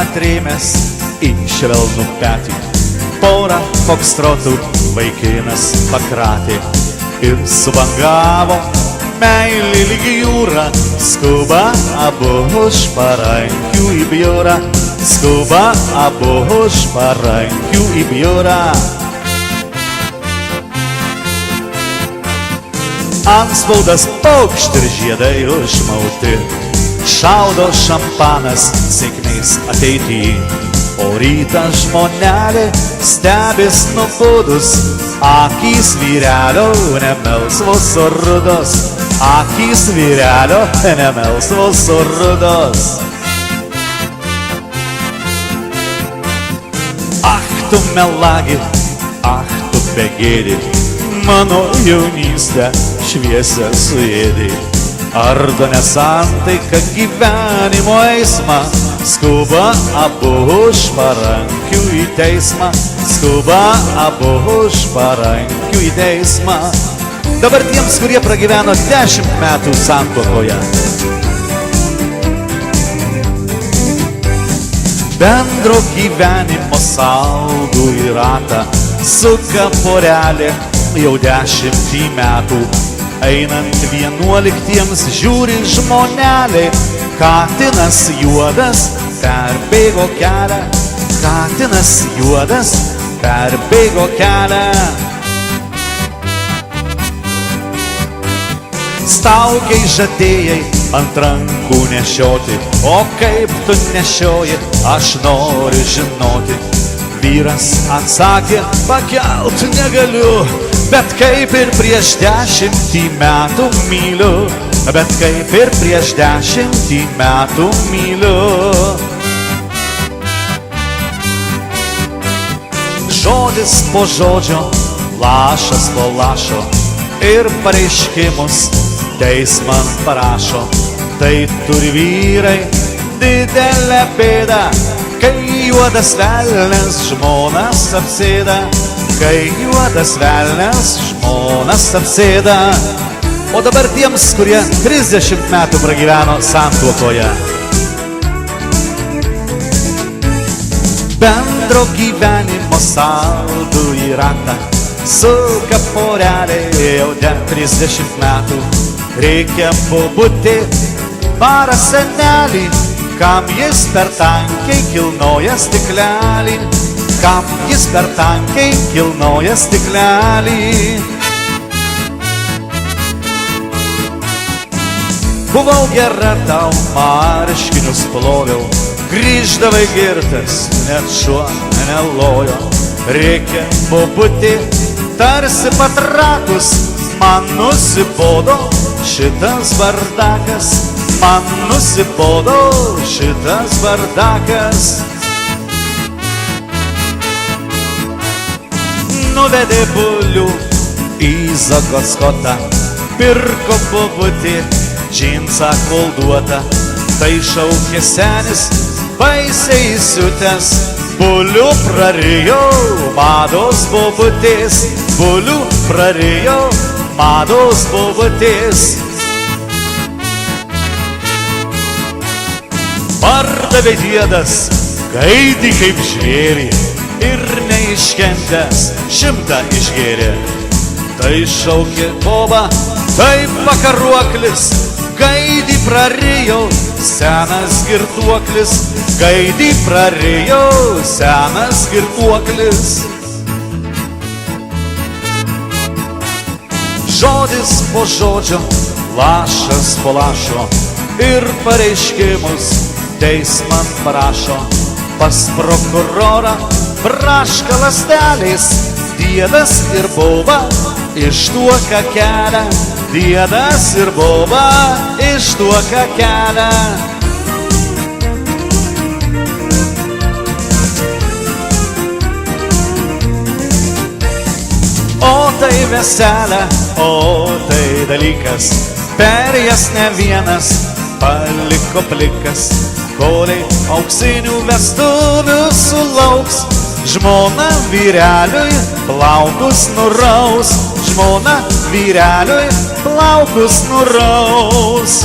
atrėmęs į švelnų petį. Porą fokstrotų vaikinas pakratė ir subangavo. Meilė lygi jūra, skuba abu už parankių į biurą. Skuba abu už parankių į biurą. Antspaudas paukšt ir žiedai užmauti. Šaudo šampanas sėkmės ateity. O rytą žmonelė stebės nubudus. Akys vyrelio nemelsvos o rudos. Akys vyrelio nemelsvos o rudos. Ach tu melagi, ach tu begėdi, mano jaunystę šviesę suėdė. Ardo nesantaika gyvenimo eismą, skuba abu už parankių į teismą. Skuba abu už parankių į teismą. Dabar tiems, kurie pragyveno 10 metų santuokoje. Bendro gyvenimo saldų į ratą suka porelė jau 10 metų. Einant 11 žiūri žmonelė, katinas juodas perbėgo kelią. Katinas juodas perbėgo kelią. Staugiai žadėjai ant rankų nešioti, o kaip tu nešioji, aš noriu žinoti. Vyras atsakė, pakelt negaliu, bet kaip ir prieš 10 metų myliu. Bet kaip ir prieš 10 metų myliu. Žodis po žodžio, lašas po lašo ir pareiškimus teisman parašo. Tai turi vyrai didelę bėdą, kai juodas velnias žmonas apsėda. Kai juodas velnias žmonas apsėda. O dabar tiems, kurie 30 metų pragyveno santuokoje. Bendro gyvenimo saldų į ratą suka porelė jau 30 metų. Reikia pabūti parą senelį, kam jis per tankiai kilnoja stiklelį. Kam jis per tankiai kilnoja stiklelį. Buvau gera tau, marškinius ploviau, grįždavai girtas, net šuo nelojo. Reikia pabūti tarsi patrakus, man nusibodo šitas bardakas. Man nusibodo šitas bardakas. Nuvedė bulių į Zagoskotą, pirko pabūti džinsą kolduotą. Tai šaukė senis, baisiai įsiutęs, bulių prarijo mados bobutės. Bulių prarijo mados bobutės. Pardavė diedas gaidį kaip žvėrį ir neiškentęs 100 išgėrė. Tai šaukė boba, tai vakaruoklis, gaidį prarijo senas girtuoklis. Gaidį prarijo senas girtuoklis. Žodis po žodžio, lašas po lašo ir pareiškimus teisman parašo. Pas prokurorą braška lastelės, diedas ir boba ištuoka kelią. Diedas ir boba ištuoka kelią. O tai veselė, o tai dalykas, per jas ne vienas paliko plikas. Koliai auksinių vestuvių sulauks, žmona vyreliui plaukus nuraus. Žmona vyreliui plaukus nuraus.